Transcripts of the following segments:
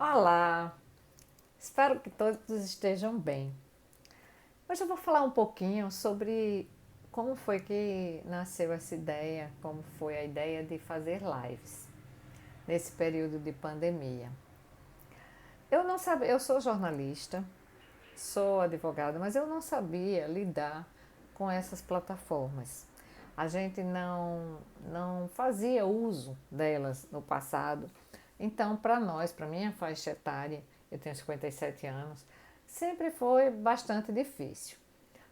Olá, espero que todos estejam bem. Hoje eu vou falar um pouquinho sobre como foi que nasceu essa ideia, como foi a ideia de fazer lives nesse período de pandemia. Eu não sabia, eu sou jornalista, sou advogada, mas eu não sabia lidar com essas plataformas. A gente não fazia uso delas no passado. Então, para nós, para minha faixa etária, eu tenho 57 anos, sempre foi bastante difícil.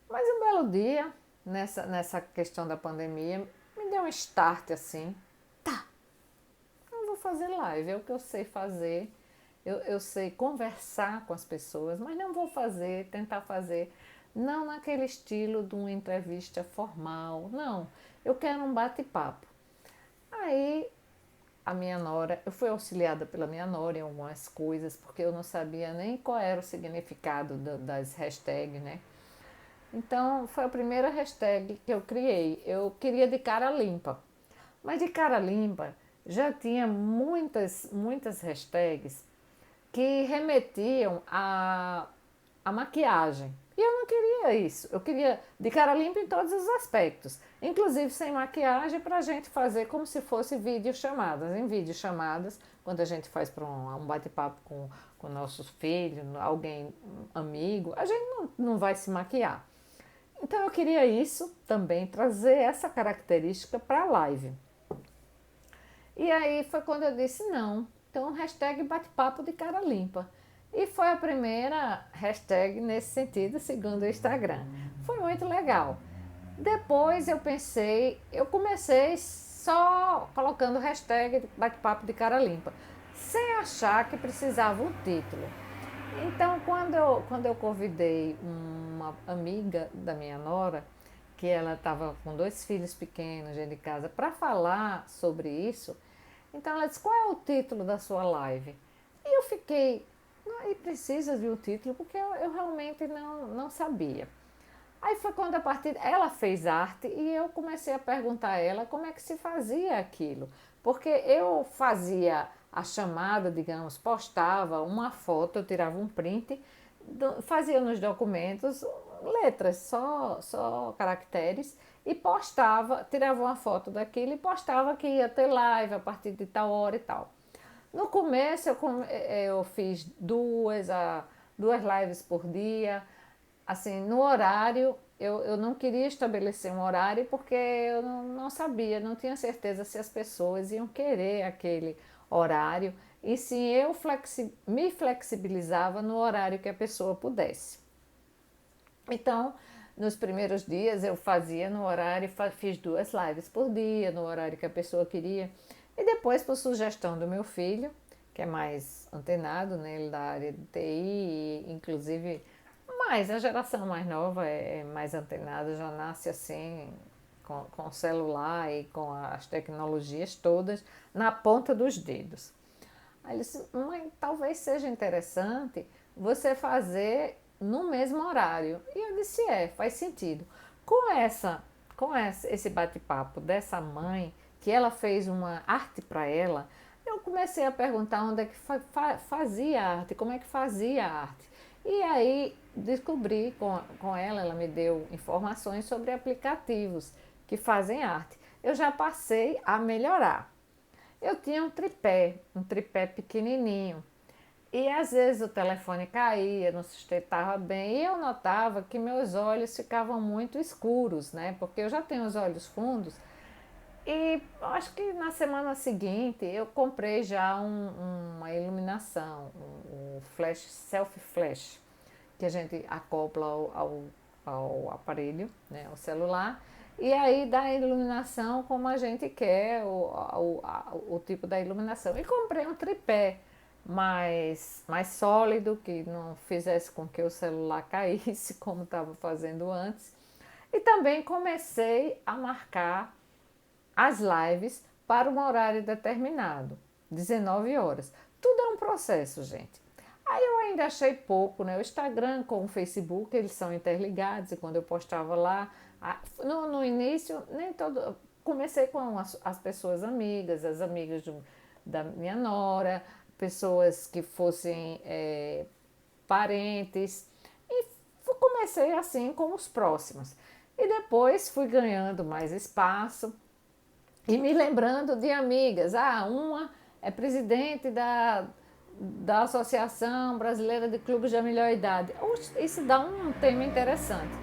Mas um belo dia, nessa questão da pandemia, me deu um start assim. Eu vou fazer live, é o que eu sei fazer. Eu sei conversar com as pessoas, mas não vou tentar fazer, não naquele estilo de uma entrevista formal, não. Eu quero um bate-papo. Aí a minha nora, eu fui auxiliada pela minha nora em algumas coisas, porque eu não sabia nem qual era o significado das hashtags, né? Então foi a primeira hashtag que eu criei. Eu queria de cara limpa. Mas de cara limpa já tinha muitas hashtags que remetiam à maquiagem. E eu não queria isso. Eu queria de cara limpa em todos os aspectos, inclusive sem maquiagem, para a gente fazer como se fosse videochamadas. Em videochamadas, quando a gente faz para um bate-papo com nossos filhos, alguém amigo, a gente não vai se maquiar. Então eu queria isso também, trazer essa característica para a live. E aí foi quando eu disse não. Então, hashtag bate-papo de cara limpa. E foi a primeira hashtag nesse sentido, segundo o Instagram. Foi muito legal. Depois eu comecei só colocando hashtag bate-papo de cara limpa, sem achar que precisava um título. Então, quando eu convidei uma amiga da minha nora, que ela estava com dois filhos pequenos dentro de casa, para falar sobre isso, então ela disse: qual é o título da sua live? E eu fiquei, e precisa de um título, porque eu realmente não sabia. Aí foi quando a partir ela fez arte e eu comecei a perguntar a ela como é que se fazia aquilo. Porque eu fazia a chamada, digamos, postava uma foto, eu tirava um print, fazia nos documentos letras, só caracteres, e postava, tirava uma foto daquilo e postava que ia ter live a partir de tal hora e tal. No começo eu fiz duas lives por dia, assim, no horário, eu não queria estabelecer um horário porque eu não sabia, não tinha certeza se as pessoas iam querer aquele horário e se eu me flexibilizava no horário que a pessoa pudesse. Então, nos primeiros dias eu fazia no horário, fiz duas lives por dia, no horário que a pessoa queria. E depois, por sugestão do meu filho, que é mais antenado, né, ele da área de TI, e, inclusive, mais a geração mais nova é mais antenada, já nasce assim, com o celular e com as tecnologias todas na ponta dos dedos. Aí ele disse: mãe, talvez seja interessante você fazer no mesmo horário. E eu disse: faz sentido. Com essa, esse bate-papo dessa mãe, que ela fez uma arte para ela, eu comecei a perguntar onde é que fazia arte, como é que fazia arte. E aí descobri com ela me deu informações sobre aplicativos que fazem arte. Eu já passei a melhorar. Eu tinha um tripé pequenininho. E às vezes o telefone caía, não sustentava bem, e eu notava que meus olhos ficavam muito escuros, né? Porque eu já tenho os olhos fundos. E acho que na semana seguinte eu comprei já uma iluminação, um flash, self flash, que a gente acopla ao aparelho, né, ao celular, e aí dá a iluminação como a gente quer, o tipo da iluminação. E comprei um tripé mais sólido, que não fizesse com que o celular caísse, como estava fazendo antes. E também comecei a marcar as lives para um horário determinado, 19 horas. Tudo é um processo, gente. Aí eu ainda achei pouco, né? O Instagram com o Facebook, eles são interligados, e quando eu postava lá, no início, nem todo. Comecei com as pessoas amigas, as amigas da minha nora, pessoas que fossem parentes, e comecei assim com os próximos. E depois fui ganhando mais espaço e me lembrando de amigas. Uma é presidente da Associação Brasileira de Clubes da Melhor Idade. Isso dá um tema interessante.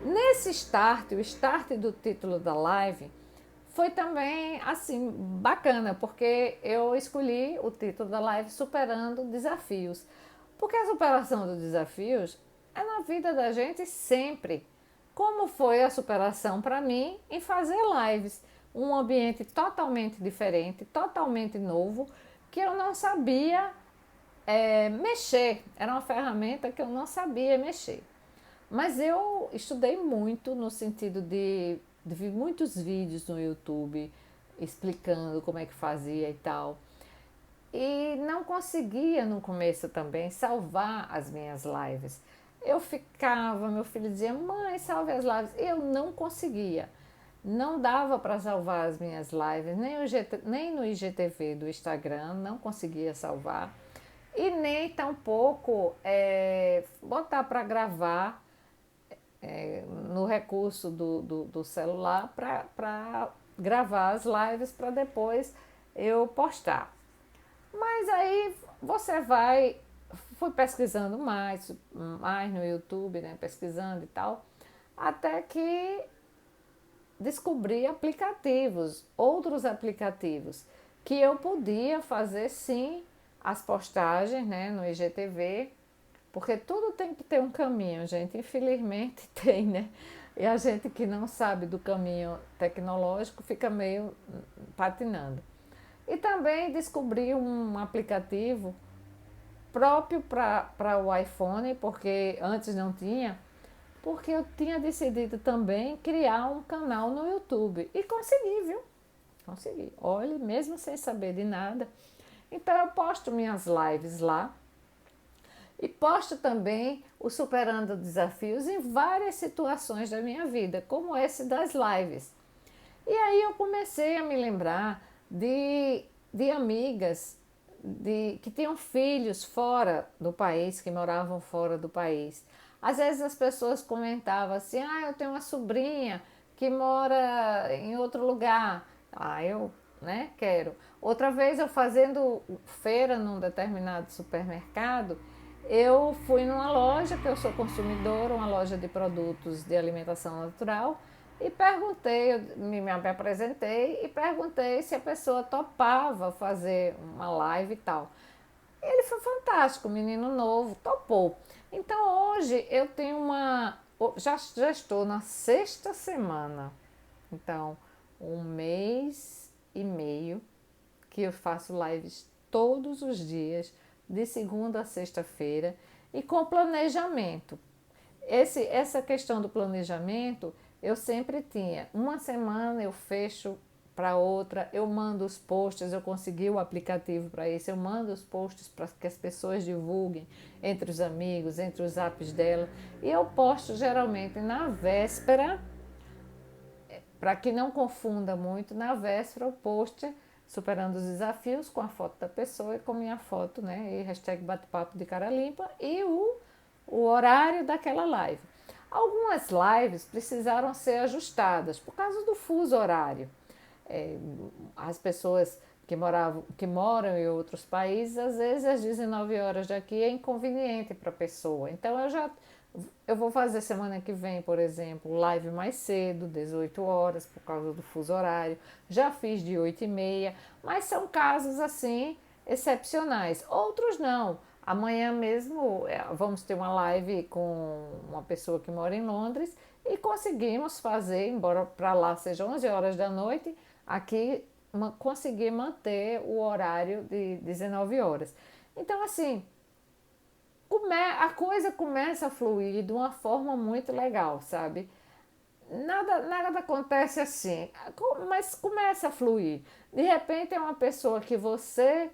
Nesse start, o start do título da live foi também assim bacana, porque eu escolhi o título da live Superando Desafios. Porque a superação dos desafios é na vida da gente sempre. Como foi a superação para mim em fazer lives? Um ambiente totalmente diferente, totalmente novo, que eu não sabia mexer. Era uma ferramenta que eu não sabia mexer. Mas eu estudei muito no sentido de ver muitos vídeos no YouTube explicando como é que fazia e tal. E não conseguia no começo também salvar as minhas lives. Eu ficava, meu filho dizia, mãe, salve as lives. Eu não conseguia. Não dava para salvar as minhas lives, nem no IGTV do Instagram, não conseguia salvar. E nem tampouco botar para gravar no recurso do celular para gravar as lives para depois eu postar. Mas aí você fui pesquisando mais no YouTube, né, pesquisando e tal, até que descobri outros aplicativos, que eu podia fazer sim as postagens, né, no IGTV, porque tudo tem que ter um caminho, gente, infelizmente tem, né? E a gente que não sabe do caminho tecnológico fica meio patinando. E também descobri um aplicativo próprio para o iPhone, porque antes não tinha, porque eu tinha decidido também criar um canal no YouTube. E consegui, viu? Consegui. Olha, mesmo sem saber de nada. Então eu posto minhas lives lá e posto também o Superando Desafios em várias situações da minha vida, como esse das lives. E aí eu comecei a me lembrar de amigas que tinham filhos fora do país, que moravam fora do país. Às vezes as pessoas comentavam assim, eu tenho uma sobrinha que mora em outro lugar. Eu, né, quero. Outra vez eu fazendo feira num determinado supermercado, eu fui numa loja, que eu sou consumidora, uma loja de produtos de alimentação natural, e perguntei, me apresentei e perguntei se a pessoa topava fazer uma live e tal. E ele foi fantástico, menino novo, topou. Então hoje eu tenho já estou na sexta semana, então 1 mês e meio que eu faço lives todos os dias, de segunda a sexta-feira, e com planejamento. Essa questão do planejamento eu sempre tinha. Uma semana eu fecho para outra, eu mando os posts, eu consegui o aplicativo para isso, eu mando os posts para que as pessoas divulguem entre os amigos, entre os apps dela, e eu posto geralmente na véspera, para que não confunda muito, na véspera o post Superando os Desafios com a foto da pessoa e com minha foto, né, e hashtag bate-papo de cara limpa e o horário daquela live. Algumas lives precisaram ser ajustadas por causa do fuso horário. As pessoas que moram em outros países, às vezes às 19 horas daqui é inconveniente para a pessoa. Então eu vou fazer semana que vem, por exemplo, live mais cedo, 18 horas, por causa do fuso horário. Já fiz de 8h30, mas são casos assim excepcionais. Outros não. Amanhã mesmo vamos ter uma live com uma pessoa que mora em Londres e conseguimos fazer, embora para lá seja 11 horas da noite, aqui conseguir manter o horário de 19 horas. Então, assim, a coisa começa a fluir de uma forma muito legal, sabe? Nada acontece assim, mas começa a fluir. De repente é uma pessoa que você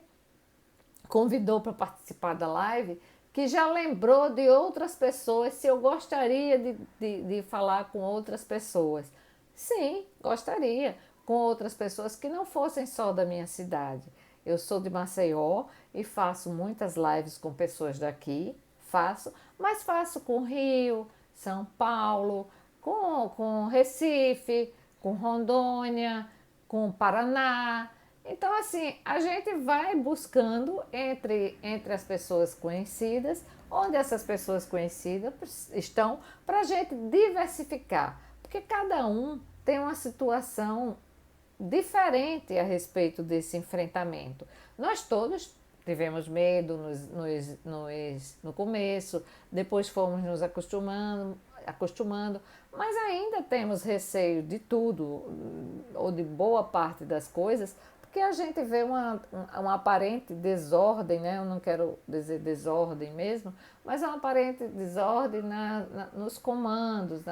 convidou para participar da live, que já lembrou de outras pessoas, se eu gostaria de falar com outras pessoas. Sim, gostaria, com outras pessoas que não fossem só da minha cidade. Eu sou de Maceió e faço muitas lives com pessoas daqui, mas faço com Rio, São Paulo, com Recife, com Rondônia, com Paraná. Então, assim, a gente vai buscando entre as pessoas conhecidas, onde essas pessoas conhecidas estão, para a gente diversificar, porque cada um tem uma situação diferente a respeito desse enfrentamento. Nós todos tivemos medo no começo, depois fomos nos acostumando, mas ainda temos receio de tudo, ou de boa parte das coisas, porque a gente vê uma aparente desordem, né? Eu não quero dizer desordem mesmo, mas uma aparente desordem nos comandos,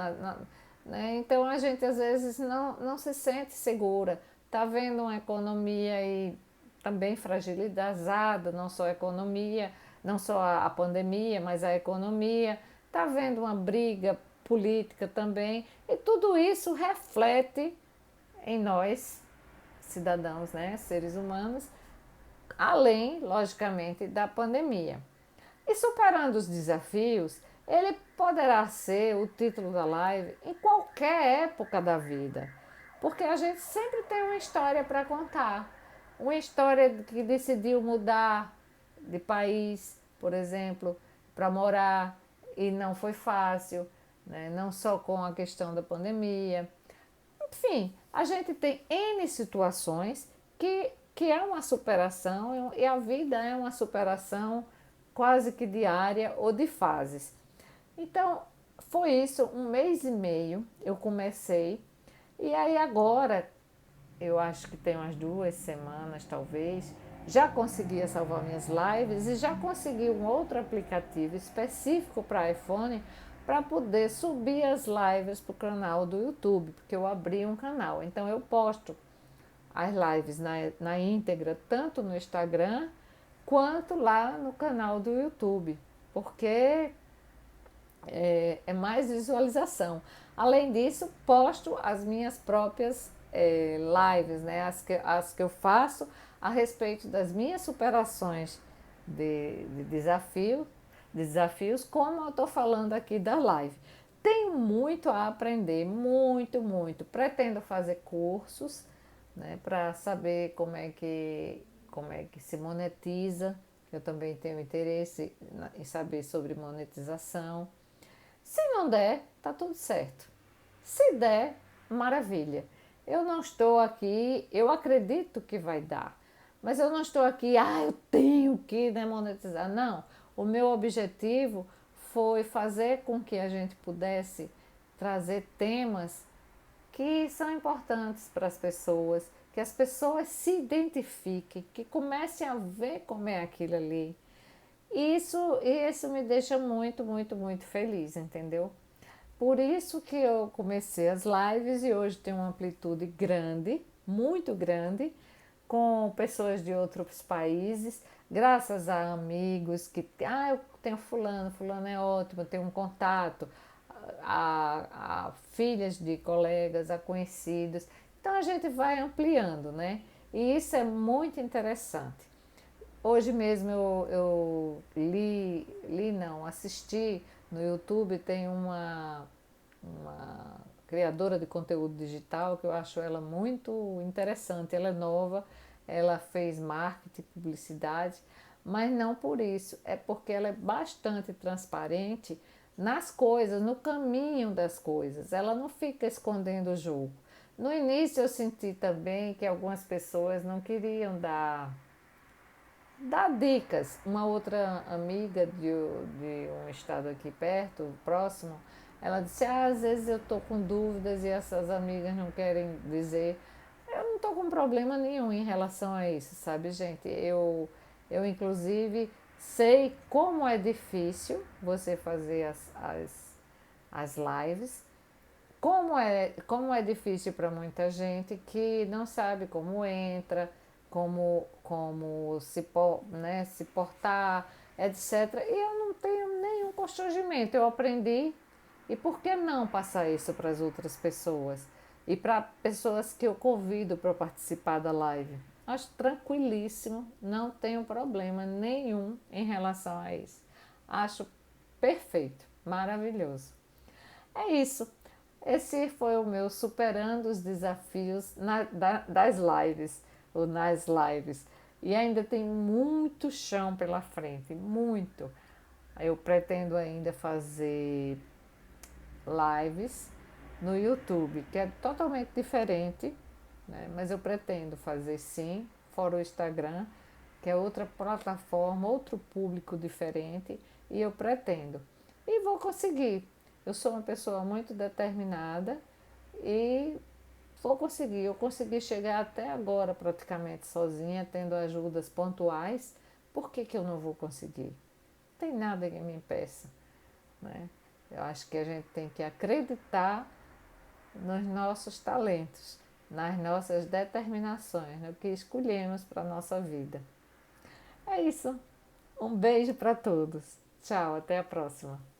né? Então a gente às vezes não se sente segura. Está vendo uma economia aí também fragilizada, não só a economia, não só a pandemia, mas a economia. Está vendo uma briga política também. E tudo isso reflete em nós, cidadãos, né, seres humanos, além, logicamente, da pandemia. E superando os desafios, ele poderá ser o título da live em qualquer época da vida, porque a gente sempre tem uma história para contar. Uma história que decidiu mudar de país, por exemplo, para morar e não foi fácil, né? Não só com a questão da pandemia. Enfim, a gente tem N situações que é uma superação e a vida é uma superação quase que diária ou de fases. Então, foi isso, 1 mês e meio eu comecei, e aí agora, eu acho que tem umas 2 semanas talvez, já consegui salvar minhas lives e já consegui um outro aplicativo específico para iPhone para poder subir as lives para o canal do YouTube, porque eu abri um canal. Então eu posto as lives na íntegra, tanto no Instagram quanto lá no canal do YouTube, porque é mais visualização. Além disso, posto as minhas próprias lives, né? As que eu faço a respeito das minhas superações de desafios, como eu estou falando aqui da live. Tenho muito a aprender, muito, muito. Pretendo fazer cursos, né, para saber como é que se monetiza. Eu também tenho interesse em saber sobre monetização. Se não der, tá tudo certo. Se der, maravilha. Eu não estou aqui, eu acredito que vai dar, mas eu não estou aqui, eu tenho que, né, monetizar. Não, o meu objetivo foi fazer com que a gente pudesse trazer temas que são importantes para as pessoas, que as pessoas se identifiquem, que comecem a ver como é aquilo ali. Isso me deixa muito, muito, muito feliz, entendeu? Por isso que eu comecei as lives e hoje tem uma amplitude grande, muito grande, com pessoas de outros países, graças a amigos que, eu tenho fulano é ótimo, eu tenho um contato, a filhas de colegas, a conhecidos. Então a gente vai ampliando, né? E isso é muito interessante. Hoje mesmo eu não, assisti no YouTube, tem uma criadora de conteúdo digital que eu acho ela muito interessante, ela é nova, ela fez marketing, publicidade, mas não por isso, é porque ela é bastante transparente nas coisas, no caminho das coisas, ela não fica escondendo o jogo. No início eu senti também que algumas pessoas não queriam dar dicas. Uma outra amiga de um estado aqui perto, próximo, ela disse, às vezes eu estou com dúvidas e essas amigas não querem dizer. Eu não estou com problema nenhum em relação a isso, sabe, gente? Eu inclusive, sei como é difícil você fazer as lives, como é difícil para muita gente que não sabe como entra, como né, se portar, etc. E eu não tenho nenhum constrangimento, eu aprendi. E por que não passar isso para as outras pessoas? E para pessoas que eu convido para participar da live? Acho tranquilíssimo, não tenho problema nenhum em relação a isso. Acho perfeito, maravilhoso. É isso. Esse foi o meu superando os desafios das lives, ou nas lives. E ainda tem muito chão pela frente, muito. Eu pretendo ainda fazer lives no YouTube, que é totalmente diferente, né? Mas eu pretendo fazer sim, fora o Instagram, que é outra plataforma, outro público diferente, e eu pretendo. E vou conseguir. Eu sou uma pessoa muito determinada e vou conseguir. Eu consegui chegar até agora praticamente sozinha, tendo ajudas pontuais. Por que eu não vou conseguir? Não tem nada que me impeça, né? Eu acho que a gente tem que acreditar nos nossos talentos, nas nossas determinações, no que escolhemos para a nossa vida. É isso. Um beijo para todos. Tchau, até a próxima.